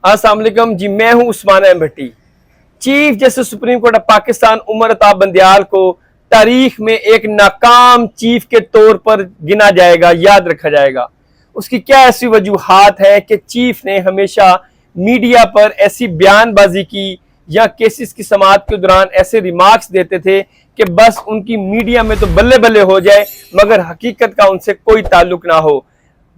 अस्सलाम वालेकुम जी। मैं हूं Usman Ahmed Bhatti. Chief justice supreme court of Pakistan Umar Ata Bandial को तारीख में एक नाकाम चीफ के तौर पर गिना जाएगा, याद रखा जाएगा। उसकी क्या ऐसी वजूहात है कि चीफ ने हमेशा मीडिया पर ऐसी बयानबाजी की या केसेस की समाअत के दौरान ऐसे रिमार्क्स देते थे कि बस उनकी मीडिया में तो बल्ले बल्ले हो जाए मगर हकीकत का उनसे कोई ताल्लुक ना हो।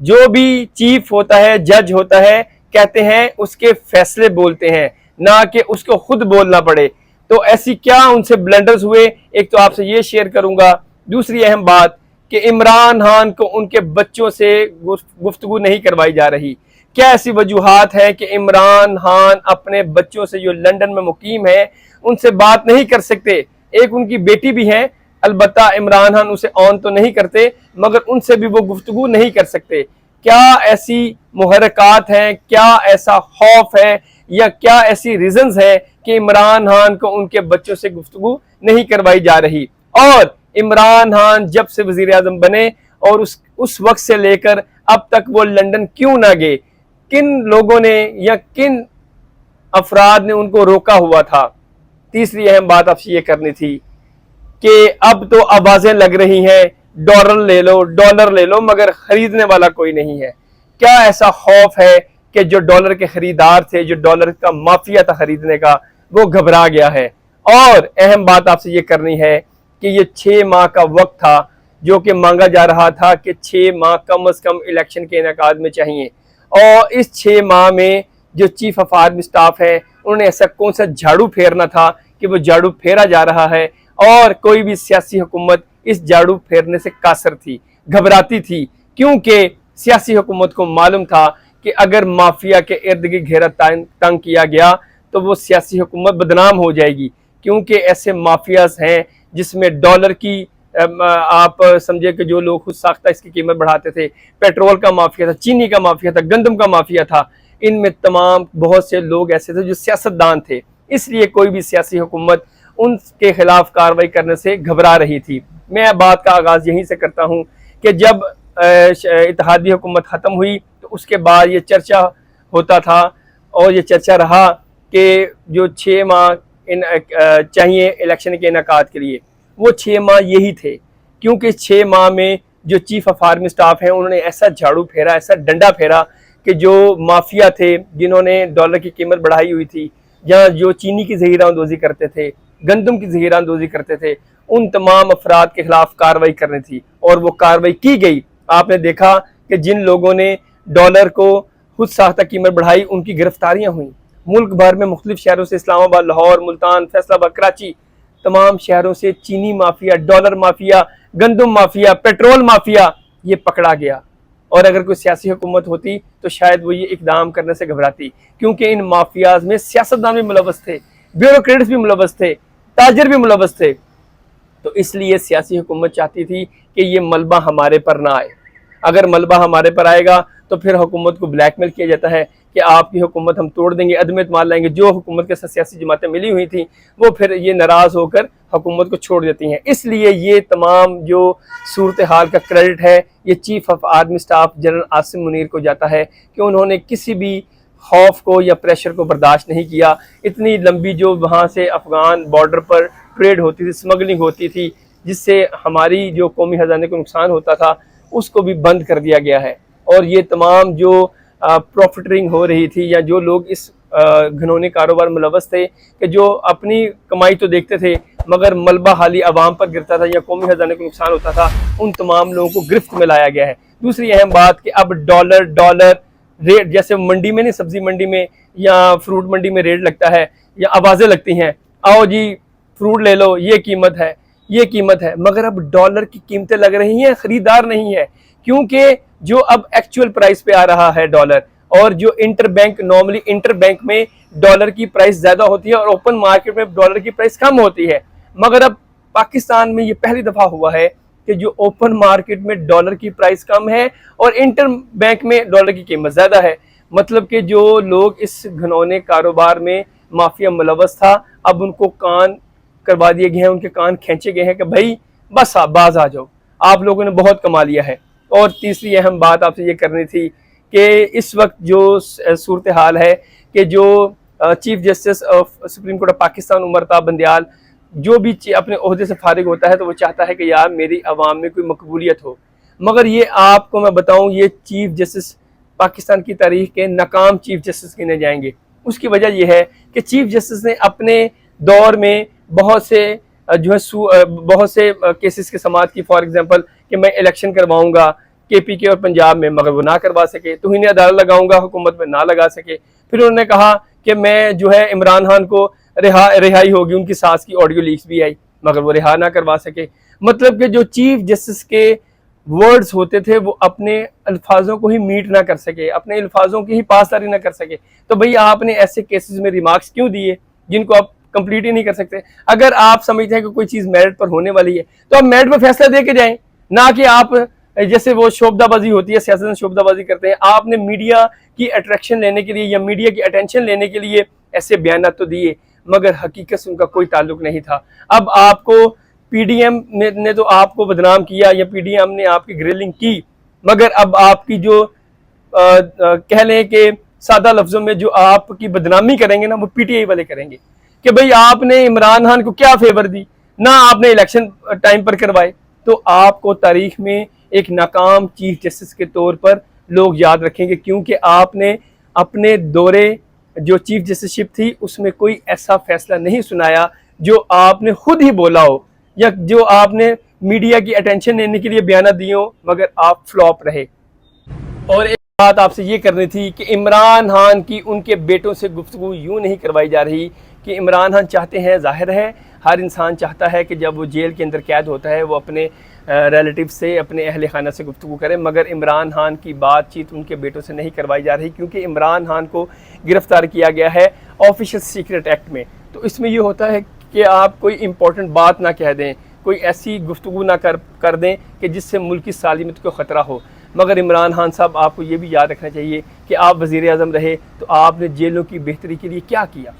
जो भी चीफ होता है, जज होता है, कहते हैं उसके फैसले बोलते हैं, ना कि उसको खुद बोलना पड़े। तो ऐसी क्या उनसे ब्लंडर्स हुए, एक तो आपसे ये शेयर करूंगा। दूसरी अहम बात कि इमरान खान को उनके बच्चों से गुफ्तगू नहीं करवाई जा रही। क्या ऐसी वजूहात है कि इमरान खान अपने बच्चों से जो लंदन में मुकीम है उनसे बात नहीं कर सकते। एक उनकी बेटी भी है, अलबत्ता इमरान खान उसे ऑन तो नहीं करते मगर उनसे भी वो गुफ्तगू नहीं कर सकते। क्या ऐसी मुहर्रकात हैं, क्या ऐसा खौफ है या क्या ऐसी रीजंस है कि इमरान खान को उनके बच्चों से गुफ्तगू नहीं करवाई जा रही। और इमरान खान जब से वजीर आजम बने और उस वक्त से लेकर अब तक वो लंदन क्यों ना गए, किन लोगों ने या किन अफराद ने उनको रोका हुआ था। तीसरी अहम बात आपसे ये करनी थी कि अब तो आवाजें लग रही हैं डॉलर ले लो मगर खरीदने वाला कोई नहीं है। क्या ऐसा खौफ है कि जो डॉलर के खरीदार थे, जो डॉलर का माफिया था खरीदने का, वो घबरा गया है। और अहम बात आपसे ये करनी है कि ये 6 माह का वक्त था जो कि मांगा जा रहा था कि 6 माह कम अज कम इलेक्शन के इनेकाद में चाहिए। और इस 6 माह में जो चीफ ऑफ आर्मी स्टाफ है उन्होंने ऐसा कौन सा झाड़ू फेरना था कि वो झाड़ू फेरा जा रहा है। और कोई भी सियासी हुकूमत इस झाड़ू फेरने से कासर थी, घबराती थी, क्योंकि सियासी हुकूमत को मालूम था कि अगर माफिया के इर्द गिर्द घेरा तंग किया गया तो वो सियासी हुकूमत बदनाम हो जाएगी। क्योंकि ऐसे माफियाज हैं जिसमें डॉलर की आप समझे कि जो लोग खुद साख्ता इसकी कीमत बढ़ाते थे, पेट्रोल का माफिया था, चीनी का माफिया था, गंदम का माफिया था, इनमें तमाम बहुत से लोग ऐसे थे जो सियासतदान थे। इसलिए कोई भी सियासी हुकूमत उनके खिलाफ कार्रवाई करने से घबरा रही थी। मैं बात का आगाज यहीं से करता हूं कि जब इत्तेहादी हुकूमत खत्म हुई तो उसके बाद ये चर्चा होता था और ये चर्चा रहा कि जो 6 माह चाहिए इलेक्शन के इनेकाद के लिए, वो 6 माह यही थे। क्योंकि 6 माह में जो चीफ ऑफ आर्मी स्टाफ है उन्होंने ऐसा झाड़ू फेरा, ऐसा डंडा फेरा कि जो माफिया थे जिन्होंने डॉलर की कीमत बढ़ाई हुई थी या जो चीनी की जहीरानंदोजी करते थे, गंदम की जहीरानंदोजी करते थे, उन तमाम अफराद के खिलाफ कार्रवाई करनी थी और वो कार्रवाई की गई। आपने देखा कि जिन लोगों ने डॉलर को खुद साख्ता कीमत बढ़ाई उनकी गिरफ्तारियां हुई। मुल्क भर में मुख्तलिफ शहरों से, इस्लामाबाद, लाहौर, मुल्तान, फैसलाबाद, कराची, तमाम शहरों से चीनी माफिया, डॉलर माफिया, गंदम माफिया, पेट्रोल माफिया ये पकड़ा गया। और अगर कोई सियासी हुकूमत होती तो शायद वो ये इकदाम करने से घबराती, क्योंकि इन माफियाज में सियासतदान भी मुलव्वस थे, ब्यूरोक्रेट्स भी मुलव्वस थे, ताजर भी मुलव्वस थे। तो इसलिए सियासी हुकूमत चाहती थी कि ये मलबा हमारे पर ना आए। अगर मलबा हमारे पर आएगा तो फिर हुकूमत को ब्लैकमेल किया जाता है कि आपकी हुकूमत हम तोड़ देंगे, अदम एतमाद लाएंगे। जो हुकूमत के साथ सियासी जमातें मिली हुई थी वो फिर ये नाराज होकर हुकूमत को छोड़ देती हैं। इसलिए ये तमाम जो सूरत हाल का क्रेडिट है ये chief of army staff general Asim Munir को जाता है कि उन्होंने किसी भी खौफ को या प्रेशर को बर्दाश्त नहीं किया। इतनी लंबी जो वहाँ से अफगान बॉर्डर पर ट्रेड होती थी, स्मगलिंग होती थी, जिससे हमारी जो कौमी खजाने को नुकसान होता था, उसको भी बंद कर दिया गया है। और ये तमाम जो प्रॉफिटरिंग हो रही थी या जो लोग इस घनौने कारोबार मुलव्वस थे कि जो अपनी कमाई तो देखते थे मगर मलबा हाली आवाम पर गिरता था या कौमी खजाने को नुकसान होता था, उन तमाम लोगों को गिरफ्त में लाया गया है। दूसरी अहम बात कि अब डॉलर रेट, जैसे मंडी में नहीं, सब्जी मंडी में या फ्रूट मंडी में रेट लगता है या आवाज़ें लगती हैं, आओ जी फ्रूट ले लो, ये कीमत है, ये कीमत है, मगर अब डॉलर की कीमतें लग रही हैं, खरीदार नहीं है। क्योंकि जो अब एक्चुअल प्राइस पे आ रहा है डॉलर, और जो इंटरबैंक, नॉर्मली इंटरबैंक में डॉलर की प्राइस ज्यादा होती है और ओपन मार्केट में डॉलर की प्राइस कम होती है। मगर अब पाकिस्तान में ये पहली दफा हुआ है कि जो ओपन मार्केट में डॉलर की प्राइस कम है और इंटर बैंक में डॉलर की कीमत ज्यादा है। मतलब कि जो लोग इस घनौने कारोबार में माफिया मुलव्वस था, अब उनको कान करवा दिए गए हैं, उनके कान खींचे गए हैं कि भाई बस आप बाज आ जाओ, आप लोगों ने बहुत कमा लिया है। और तीसरी अहम बात आपसे ये करनी थी कि इस वक्त जो सूरत हाल है कि जो chief justice of supreme court of Pakistan Umar Ata Bandial जो भी अपने ओहदे से फारिग होता है तो वो चाहता है कि यार मेरी आवाम में कोई मकबूलियत हो। मगर ये आपको मैं बताऊं, ये चीफ जस्टिस पाकिस्तान की तारीख के नाकाम चीफ जस्टिस गिने जाएंगे। उसकी वजह यह है कि चीफ जस्टिस ने अपने दौर में बहुत से जो है बहुत से केसेस के समाअत की। फॉर एग्जांपल कि मैं इलेक्शन करवाऊंगा KPK और पंजाब में, मगर वो ना करवा सके। तो इन्हें अदालत लगाऊंगा, हुकूमत में ना लगा सके। फिर उन्होंने कहा कि मैं जो है इमरान खान को रिहाई होगी, उनकी सास की ऑडियो लीक्स भी आई, मगर वो रिहा ना करवा सके। मतलब कि जो चीफ जस्टिस के वर्ड्स होते थे वो अपने अल्फाजों को ही मीट ना कर सके, अपने अल्फाजों की ही पासदारी ना कर सके। तो भाई आपने ऐसे केसेस में रिमार्क्स क्यों दिए जिनको आप कंप्लीट ही नहीं कर सकते? अगर आप समझते हैं कि कोई चीज मेरिट पर होने वाली है तो आप मेरिट पर फैसला दे के जाएं, ना कि आप जैसे वो शोबदाबाजी होती है, सियासतदान शोबदाबाजी करते हैं। आपने मीडिया की अट्रैक्शन लेने के लिए या मीडिया की अटेंशन लेने के लिए ऐसे बयान तो दिए, मगर हकीकत से उनका कोई ताल्लुक नहीं था। अब आपको PDM ने तो आपको बदनाम किया या PDM ने आपकी ग्रिलिंग की, मगर अब आपकी जो कह लें कि सादा लफ्जों में जो आपकी बदनामी करेंगे ना, वो PTI वाले करेंगे कि भाई आपने इमरान खान को क्या फेवर दी, ना आपने इलेक्शन टाइम पर करवाए। तो आपको तारीख में एक नाकाम चीफ जस्टिस के तौर पर लोग याद रखेंगे, क्योंकि आपने अपने दौरे जो चीफ जस्टिसशिप थी उसमें कोई ऐसा फैसला नहीं सुनाया जो आपने खुद ही बोला हो या जो आपने मीडिया की अटेंशन लेने के लिए बयान दिए हो, मगर आप फ्लॉप रहे। और एक बात आपसे ये करनी थी कि इमरान खान की उनके बेटों से गुफ्तगू यूँ नहीं करवाई जा रही कि इमरान खान चाहते हैं, जाहिर है हर इंसान चाहता है कि जब वो जेल के अंदर कैद होता है वो अपने रिलेटिव से, अपने अहल खाना से गुफ्तगू करें, मगर इमरान खान की बातचीत उनके बेटों से नहीं करवाई जा रही, क्योंकि इमरान खान को गिरफ्तार किया गया है ऑफिशियल सीक्रेट एक्ट में। तो इसमें यह होता है कि आप कोई इंपॉर्टेंट बात ना कह दें, कोई ऐसी गुफ्तगू ना कर दें कि जिससे मुल्क की सालिमत को ख़तरा हो। मगर इमरान खान साहब, आपको ये भी याद रखना चाहिए कि आप वज़ीर आज़म रहे तो आपने जेलों की बेहतरी के लिए क्या किया,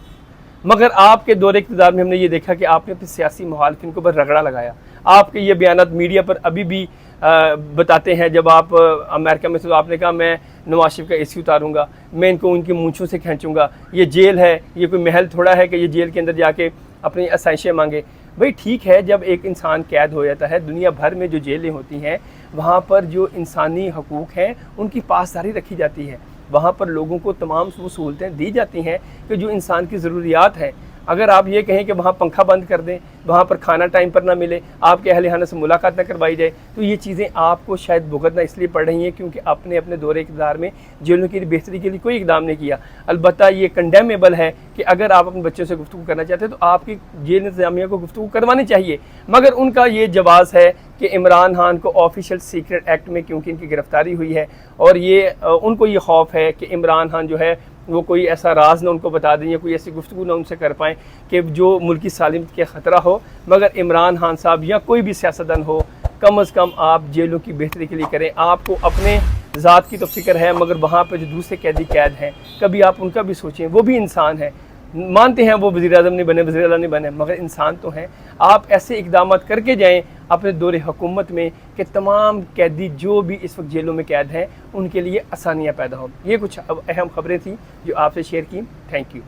मगर आपके दौरे इक़्तिदार में हमने ये देखा कि आपने अपने सियासी मुखालिफिन के ऊपर रगड़ा लगाया। आपके ये बयान मीडिया पर अभी भी बताते हैं। जब आप अमेरिका में थे तो आपने कहा मैं नवाज शरीफ का AC उतारूंगा, मैं इनको उनकी मूंछों से खींचूंगा, ये जेल है, ये कोई महल थोड़ा है कि ये जेल के अंदर जाके अपनी आसाइशें मांगे। भाई ठीक है, जब एक इंसान कैद हो जाता है, दुनिया भर में जो जेलें होती हैं वहाँ पर जो इंसानी हकूक़ हैं उनकी पासदारी रखी जाती है, वहाँ पर लोगों को तमाम वो सहूलतें दी जाती हैं कि जो इंसान की ज़रूरियात हैं। अगर आप ये कहें कि वहाँ पंखा बंद कर दें, वहाँ पर खाना टाइम पर ना मिले, आपके अहल खाना से मुलाकात ना करवाई जाए, तो ये चीज़ें आपको शायद भुगतना इसलिए पड़ रही हैं क्योंकि आपने अपने दौरे इक़्तिदार में जेलों की बेहतरी के लिए कोई इक़दाम नहीं किया। अलबत्ता ये कंडेमेबल है कि अगर आप अपने बच्चों से गुफ्तगू करना चाहते हैं तो आपकी जेल इंतज़ामिया को गुफ्तगू करवानी चाहिए, मगर उनका ये जवाज़ है कि इमरान खान को ऑफिशियल सीक्रेट एक्ट में क्योंकि इनकी गिरफ्तारी हुई है और ये उनको ये खौफ है कि इमरान खान जो है वो कोई ऐसा राज ना उनको बता दें या कोई ऐसी गुफ्तगू ना उनसे कर पाएँ कि जो मुल्क की सालिमत के ख़तरा हो। मगर इमरान खान साहब या कोई भी सियासतदान हो, कम अज़ कम आप जेलों की बेहतरी के लिए करें। आपको अपने ज़ात की तो फिक्र है, मगर वहाँ पर जो दूसरे कैदी कैद हैं कभी आप उनका भी सोचें, वो भी इंसान है। मानते हैं वो वज़ीर आज़म नहीं बने, वज़ीर आला नहीं बने, मगर इंसान तो हैं। आप ऐसे इक़दाम करके जाएँ अपने दौरे हुकूमत में कि तमाम कैदी जो भी इस वक्त जेलों में कैद हैं उनके लिए आसानियाँ पैदा हों। ये कुछ अहम खबरें थी जो आपसे शेयर की। Thank you.